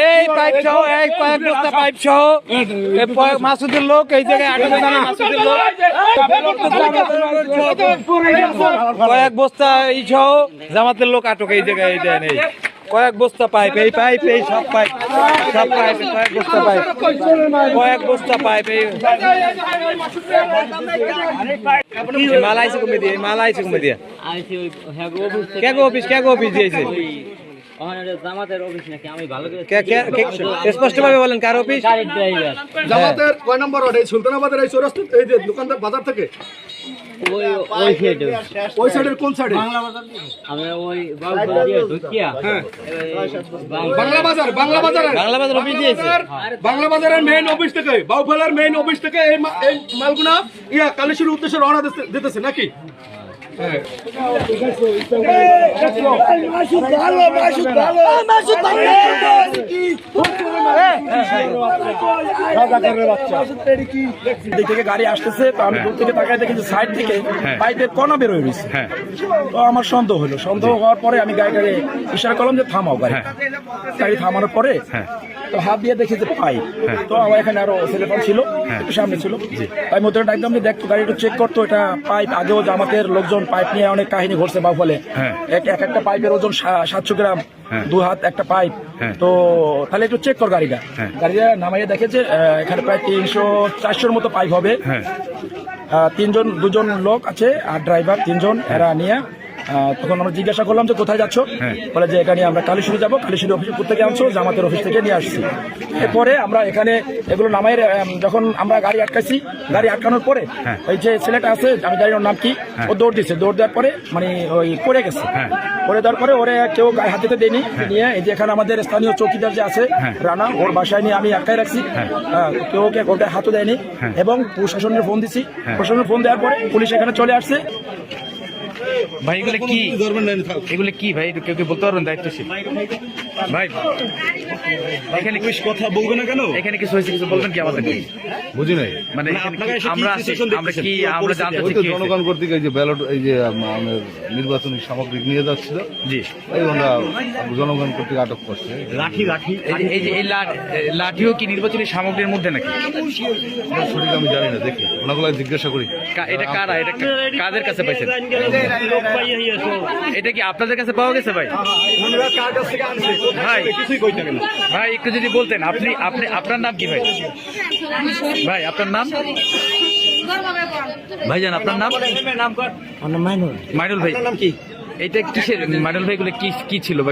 এই পাইপ সহ এই কয়েক বস্তা পাইপ সহ মাসুদের লোক এই জায়গায় আটক আছে। মাসুদের লোক কয়েক বস্তা এই সহ জামাতের লোক আটক এই জায়গায় এই দেন। এই কয়েক বস্তা পাইপ এই পাইপ এই সব পাইপ কয়েক বস্তা পাইপ কয়েক বস্তা পাইপ এই মাল আইছে কমে দিয়ে মাল আইছে কমে দিয়ে কে অফিস দিয়েছে স্পষ্টভাবে বলেন কার অফিস? জামাতের কয় নম্বর ওয়ার্ড? এই সুলতানাবাদের এই চৌরাস্তা এই যে দোকানদার বাজার থেকে ওই সাইডের কোন সাইডে? বাংলা বাজার অফিস দিয়েছে। বাংলা বাজারের মেইন অফিস থেকে বাউফলের মেইন অফিস থেকে এই মালগুনা কালেশ্বরের উদ্দেশ্যে রওনা দিতেছে নাকি? গাড়ি আসতেছে তো আমি দূর থেকে তাকাই দেখি সাইড থেকে পাইপের কণা বের হয়ে গেছে। তো আমার সন্দেহ হলো, সন্দেহ হওয়ার পরে আমি গাড়িটাকে ইশারা করলাম যে থামাও গাড়ি থামানোর পরে তো হাত দিয়ে দেখি যে পাইপ। তো আমার এখানে আরো ছেলেপান ছিল সামনে ছিল, তাই মধ্যে ডাকলাম যে দেখতো গাড়িটা চেক করতো এটা পাইপ। আগেও আমাদের লোকজন পাইপ নিয়ে অনেক কাহিনী ঘটছে বাউফলে। এক একটা পাইপের ওজন 700 গ্রাম, 2 হাত একটা পাইপ। তো তাহলে একটু চেক কর গাড়িটা নামাইয়ে দেখেছে এখানে প্রায় 300-400 মতো পাইপ হবে। 2জন লোক আছে আর ড্রাইভার 3জন, এরা নিয়ে তখন আমরা জিজ্ঞাসা করলাম যে কোথায় যাচ্ছ? বলে যে এখানে আমরা কালীশুরি যাবো। কালীশুরি অফিস থেকে আনছো, জামাতের অফিস থেকে নিয়ে আসছি। এরপরে আমরা এখানে এগুলো নামাই যখন আমরা গাড়ি আটকাইছি, গাড়ি আটকানোর পরে ওই যে ছেলেটা আছে, আমি জানি ওর নাম কি, ও দৌড় দিচ্ছে। দৌড় দেওয়ার পরে মানে ওই পড়ে গেছে। পড়ে দেওয়ার পরে ওরে কেউ গায়ে হাতে দেয়নি, নিয়ে এই যে এখানে আমাদের স্থানীয় চৌকিদার যে আছে রানা, ওর বাসায় নিয়ে আমি আটকাই রাখছি। কেউ ওকে হাতও দেয়নি এবং প্রশাসনের ফোন দিছি। প্রশাসনের ফোন দেওয়ার পরে পুলিশ এখানে চলে আসছে। ভাই এগুলো কি ভাই কেউ বলতে পারবেন দায়িত্বশীল ভাই? এখানে কথা বলবে না কেন? এখানে কিছু হয়েছে, কিছু বলবেন কি আমাদের? বুঝি নাই মানে আমরা জানতে জনগণ কর্তৃক এই যে ব্যালট এই যে নির্বাচনী সামগ্রী নিয়ে যাচ্ছিল, জি এই আমরা জনগণ কর্তৃক আটক করছে। এই যে এই লাঠিও কি নির্বাচনী সামগ্রীর মধ্যে নাকি? সঠিক আমি জানি না, দেখি ওনাগুলো জিজ্ঞাসা করি। এটা কারা? এটা কাদের কাছে পাইছেন? এটা কি আপনাদের কাছে পাওয়া গেছে ভাই? ভাই একটু যদি বলতেন। আপনার নাম কি ভাই? ভাই আপনার নাম? ভাইজান আপনার নাম? মাইনুল ভাই। এটা কিসের মাইনুল ভাই? এগুলো কি ছিল ভাই?